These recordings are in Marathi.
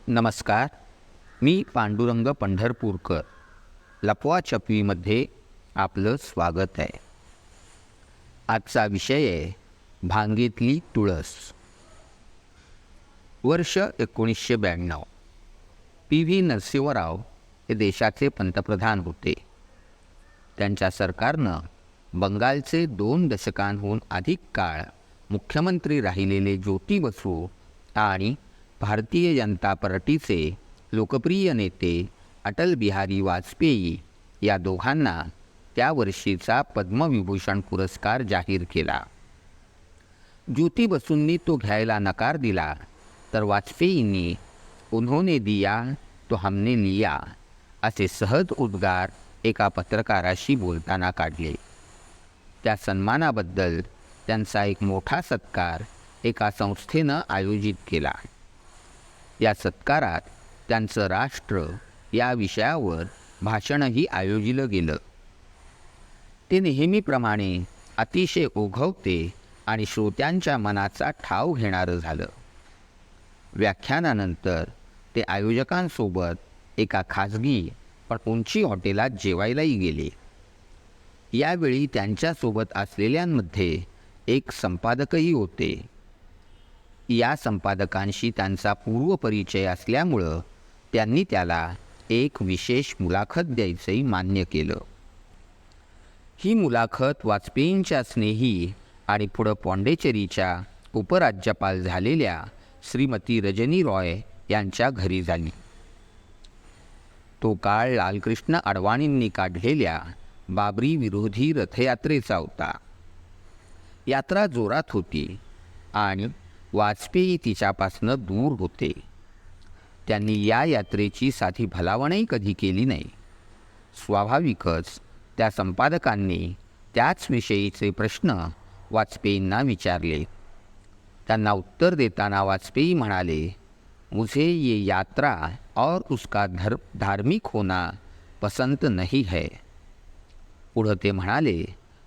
नमस्कार. मी पांडुरंग पंढरपूरकर. लपवाछपवीमध्ये आपलं स्वागत आहे. आजचा विषय आहे भांगेतली तुळस. वर्ष 1992. PV नरसिंहराव हे देशाचे पंतप्रधान होते. त्यांच्या सरकारनं बंगालचे 2 दशकांहून अधिक काळ मुख्यमंत्री राहिलेले ज्योती बसू आणि भारतीय जनता पार्टीचे लोकप्रिय नेते अटल बिहारी वाजपेयी या दोघांना त्या वर्षीचा पद्मविभूषण पुरस्कार जाहीर केला. ज्योती बसूंनी तो घ्यायला नकार दिला, तर वाजपेयींनी उन्होंने दिया तो हमने लिया असे सहज उद्गार एका पत्रकाराशी बोलताना काढले. त्या सन्मानाबद्दल त्यांचा एक मोठा सत्कार एका संस्थेनं आयोजित केला. या सत्कारात त्यांचं राष्ट्र या विषयावर भाषणही आयोजिलं गेलं. ते नेहमीप्रमाणे अतिशय ओघवते आणि श्रोत्यांच्या मनाचा ठाव घेणारं झालं. व्याख्यानानंतर ते आयोजकांसोबत एका खाजगी पण उंची हॉटेलात जेवायलाही गेले. यावेळी त्यांच्यासोबत असलेल्यांमध्ये एक संपादकही होते. या संपादकांशी त्यांचा पूर्वपरिचय असल्यामुळं त्यांनी त्याला एक विशेष मुलाखत द्यायचंही मान्य केलं. ही मुलाखत वाजपेयींच्या स्नेही आणि पुढं पॉंडेचेरीच्या उपराज्यपाल झालेल्या श्रीमती रजनी रॉय यांच्या घरी झाली. तो काळ लालकृष्ण अडवाणींनी काढलेल्या बाबरी विरोधी रथयात्रेचा होता. यात्रा जोरात होती आणि वाजपेयी तिच्यापासनं दूर होते. त्यांनी या यात्रेची साधी भलावणही कधी केली नाही. स्वाभाविकच त्या संपादकांनी त्याच विषयीचे प्रश्न वाजपेयींना विचारले. त्यांना उत्तर देताना वाजपेयी म्हणाले, मुझे ये यात्रा और उसका धार्मिक होना पसंत नहीं है. पुढं ते म्हणाले,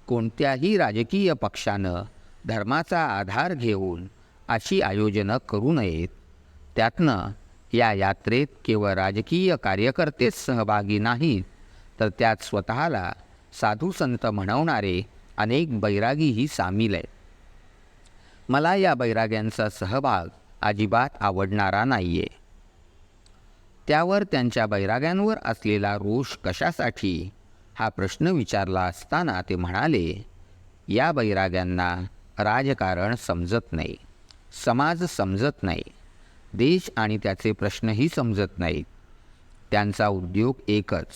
कोणत्याही राजकीय पक्षानं धर्माचा आधार घेऊन अशी आयोजनं करू नयेत. त्यातनं या यात्रेत केवळ राजकीय कार्यकर्तेच सहभागी नाहीत, तर त्यात स्वतःला साधू संत म्हणवणारे अनेक बैरागीही सामील आहेत. मला या बैराग्यांचा सहभाग अजिबात आवडणारा नाही आहे. त्यावर त्यांच्या बैराग्यांवर असलेला रोष कशासाठी हा प्रश्न विचारला असताना ते म्हणाले, या बैराग्यांना राजकारण समजत नाही, समाज समजत नाही, देश आणि त्याचे प्रश्नही समजत नाहीत. त्यांचा उद्योग एकच,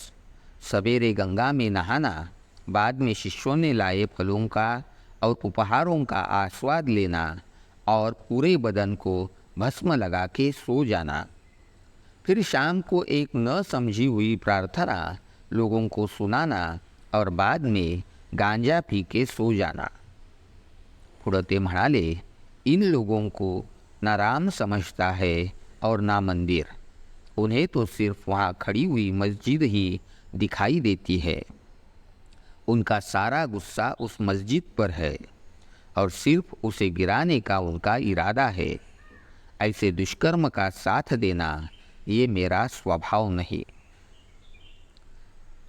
सवेरे गंगा में नहाना, बाद में शिष्यों ने लाए फलों का और उपहारों का आस्वाद लेना और पूरे बदन को भस्म लगा के सो जाना. फिर शाम को एक न समझी हुई प्रार्थना लोगों को सुनाना और बाद में गांजा पी के सो जाना. पुढं ते म्हणाले, इन लोगों को ना राम समझता है और ना मंदिर. उन्हें तो सिर्फ वहाँ खड़ी हुई मस्जिद ही दिखाई देती है. उनका सारा गुस्सा उस मस्जिद पर है और सिर्फ उसे गिराने का उनका इरादा है. ऐसे दुष्कर्म का साथ देना ये मेरा स्वभाव नहीं.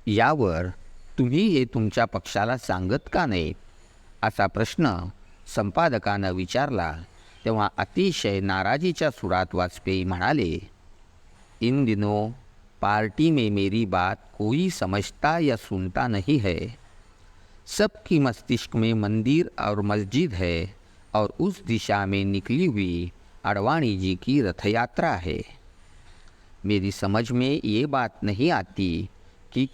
यावर तुम्ही हे तुमच्या पक्षाला सांगत का नाही, असा प्रश्न संपादकानं विचारला. तेव्हा अतिशय नाराजीच्या सुरात वाजपेयी म्हणाले, इन दिनों पार्टी में मेरी बात कोई समझता या सुनता नहीं है. सबकी मस्तिष्क में मंदिर और मस्जिद है और उस दिशा में निकली हुई अडवाणी जी की रथयात्रा है. मेरी समझ में ये बात नहीं आती कि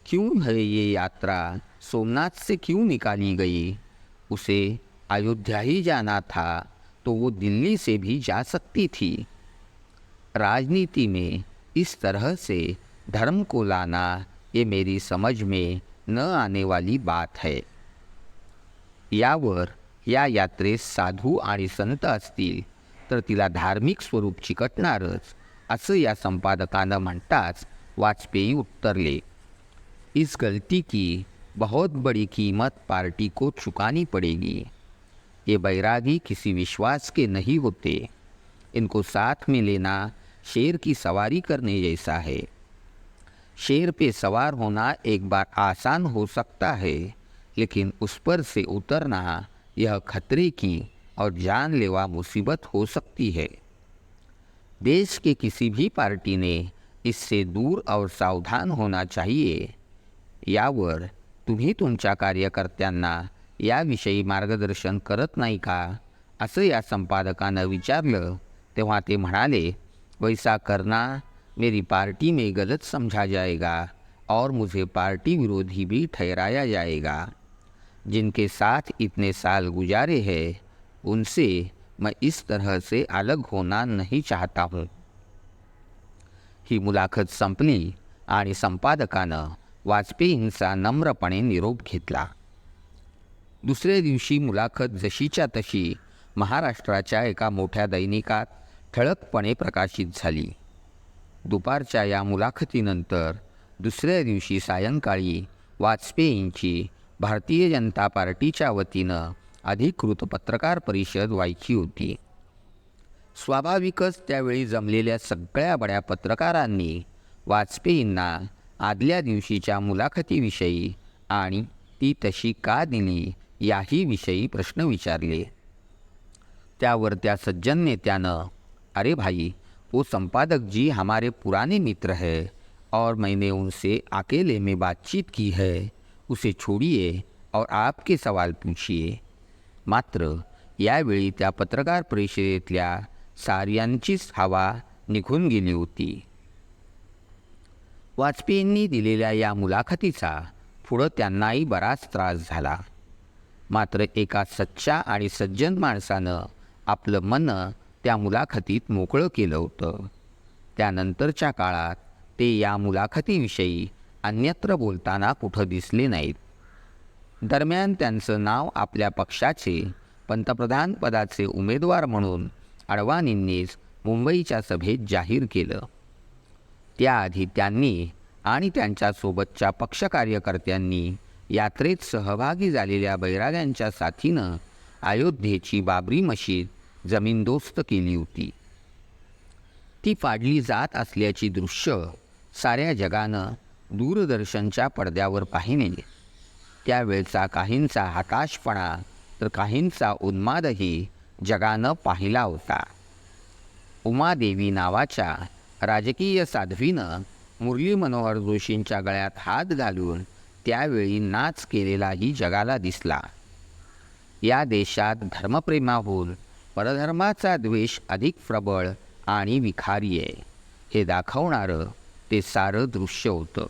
क्यों है ये यात्रा सोमनाथ से क्यों निकाली गई. उसे अयोध्या ही जाना था तो वो दिल्ली से भी जा सकती थी. राजनीति में इस तरह से धर्म को लाना ये मेरी समझ में न आने वाली बात है. यावर या यात्रेस साधू आणि संत असतील तर तिला धार्मिक स्वरूप चिकटणारच, असं या संपादकानं म्हणताच वाजपेयी उत्तरले, इस गलती की बहुत बड़ी कीमत पार्टी को चुकानी पड़ेगी. ये बैरागी किसी विश्वास के नहीं होते. इनको साथ में लेना शेर की सवारी करने जैसा है। शेर पे सवार होना एक बार आसान हो सकता है, लेकिन उस पर से उतरना यह खतरे की और जानलेवा मुसीबत हो सकती है। देश के किसी भी पार्टी ने इससे दूर और सावधान होना चाहिए। यावर तुम्ही तुमच्या कार्यकर्त्यांना याविषयी मार्गदर्शन करत नाही का, असं या संपादकानं विचारलं तेव्हा ते म्हणाले, वैसा करना मेरी पार्टी में गलत समझा जाएगा और मुझे पार्टी विरोधी भी ठहराया जाएगा। जिनके साथ इतने साल गुजारे हैं उनसे मैं इस तरह से अलग होना नहीं चाहता हूँ। ही मुलाखत संपली आणि संपादकानं वाजपेयींचा नम्रपणे निरोप घेतला। दुसऱ्या दिवशी मुलाखत जशीच्या तशी महाराष्ट्राच्या एका मोठ्या दैनिकात ठळकपणे प्रकाशित झाली। दुपारच्या या मुलाखतीनंतर दुसऱ्या दिवशी सायंकाळी वाजपेयींची भारतीय जनता पार्टीच्या वतीनं अधिकृत पत्रकार परिषद व्हायची होती। स्वाभाविकच त्यावेळी जमलेल्या सगळ्या बड्या पत्रकारांनी वाजपेयींना आदल्या दिवशीच्या मुलाखतीविषयी आणि ती तशी का दिली याही विषयी प्रश्न विचारले। त्यावर त्या सज्जन नेत्यानं, अरे भाई, वो संपादक जी हमारे पुराने मित्र हैं और मैंने उनसे अकेले में बातचीत की है, उसे छोड़िए और आपके सवाल पूछिए। मात्र यावेळी त्या पत्रकार परिषदेतल्या साऱ्यांचीच हवा निघून गेली होती। वाजपेयींनी दिलेल्या या मुलाखतीचा पुढं त्यांनाही बराच त्रास झाला। मात्र एका सच्च्या आणि सज्जन माणसानं आपलं मन त्या मुलाखतीत मोकळं केलं होतं। त्यानंतरच्या काळात ते या मुलाखतीविषयी अन्यत्र बोलताना कुठं दिसले नाहीत। दरम्यान त्यांचं नाव आपल्या पक्षाचे पंतप्रधानपदाचे उमेदवार म्हणून अडवाणींनीच मुंबईच्या सभेत जाहीर केलं। त्याआधी त्यांनी आणि त्यांच्यासोबतच्या पक्ष कार्यकर्त्यांनी यात्रेत सहभागी झालेल्या बैराग्यांच्या साथीनं अयोध्येची बाबरी मशीद जमीनदोस्त केली होती। ती फाडली जात असल्याची दृश्य साऱ्या जगानं दूरदर्शनच्या पडद्यावर पाहिले। त्यावेळचा काहींचा हताशपणा तर काहींचा उन्मादही जगानं पाहिला होता। उमादेवी नावाच्या राजकीय साध्वीनं मुरली मनोहर जोशींच्या गळ्यात हात घालून त्यावेळी नाच केलेलाही जगाला दिसला। या देशात धर्मप्रेमाहून परधर्माचा द्वेष अधिक प्रबळ आणि विखारी आहे हे दाखवणारं ते सारं दृश्य होतं।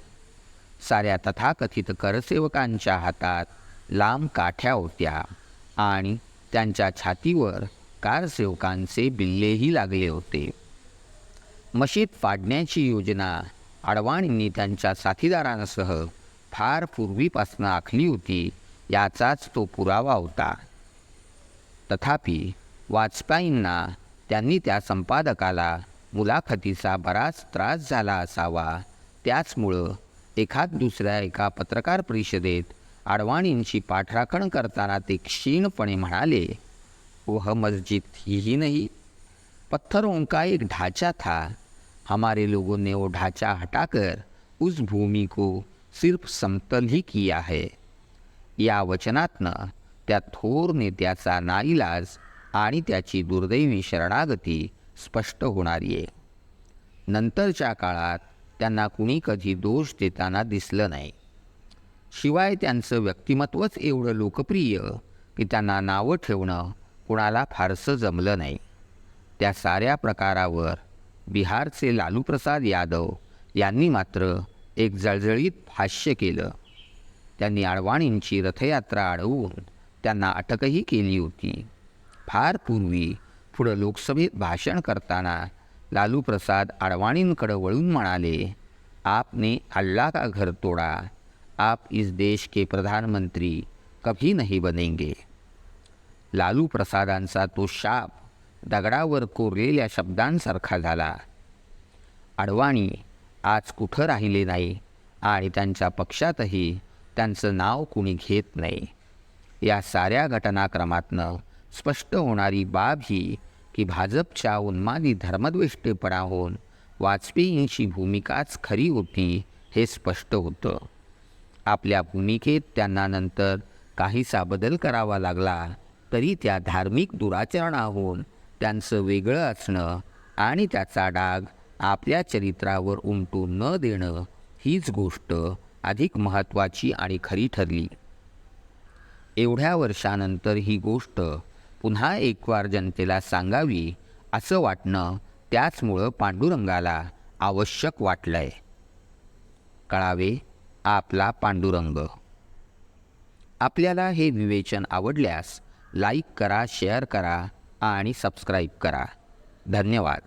साऱ्या तथाकथित करसेवकांच्या हातात लांब काठ्या होत्या आणि त्यांच्या छातीवर कारसेवकांचे बिल्लेही लागले होते। मशीद फाडण्याची योजना अडवाणींनी त्यांच्या साथीदारांसह फार पूर्वीपासून आखली होती याचाच तो पुरावा होता। तथापि वाजपेयींना त्यांनी त्या संपादकाला मुलाखतीचा बराच त्रास झाला असावा, त्याचमुळं एका पत्रकार परिषदेत अडवाणींची पाठराखण करताना ते क्षीणपणे म्हणाले, वह मस्जिद थी ही नहीं, पत्थरों का एक ढांचा था, हमारे लोगों ने वो ढांचा हटाकर उस भूमि को सिर्फ समतल ही किया है। या वचनातनं त्या थोर नेत्याचा नाईलाज आणि त्याची दुर्दैवी शरणागती स्पष्ट होणारी आहे। नंतरच्या काळात त्यांना कुणी कधी दोष देताना दिसलं नाही। शिवाय त्यांचं व्यक्तिमत्वच एवढं लोकप्रिय की त्यांना नावं ठेवणं कुणाला फारसं जमलं नाही। त्या साऱ्या प्रकारावर बिहारचे लालूप्रसाद यादव यांनी मात्र एक जळजळीत भाष्य केलं। त्यांनी अडवाणींची रथयात्रा अडवून त्यांना अटकही केली होती। फार पूर्वी पुढं लोकसभेत भाषण करताना लालूप्रसाद अडवाणींकडे वळून म्हणाले, आपने अल्लाह का घर तोड़ा, आप इस देश के प्रधानमंत्री कभी नहीं बनेंगे। लालूप्रसादांचा तो शाप दगडावर कोरलेल्या शब्दांसारखा झाला। अडवाणी आज कुठं राहिले नाही आणि त्यांच्या पक्षातही त्यांचं नाव कुणी घेत नाही। या साऱ्या घटनाक्रमातनं स्पष्ट होणारी बाब ही की भाजपच्या उन्मादी धर्मद्वेष्टेपणाहून वाजपेयींची भूमिकाच खरी होती हे स्पष्ट होतं. आपल्या भूमिकेत त्यांना नंतर काहीसा बदल करावा लागला तरी त्या धार्मिक दुराचरणाहून त्यांचं वेगळं असणं आणि त्याचा डाग आपल्या चरित्रावर उमटू न देणं हीच गोष्ट अधिक महत्त्वाची आणि खरी ठरली. एवढ्या वर्षानंतर ही गोष्ट पुन्हा एकवार जनतेला सांगावी असं वाटणं त्याचमुळं पांडुरंगाला आवश्यक वाटलंय. कळावे आपला पांडुरंग. आपल्याला हे विवेचन आवडल्यास लाईक करा, शेअर करा आणि सबस्क्राईब करा. धन्यवाद.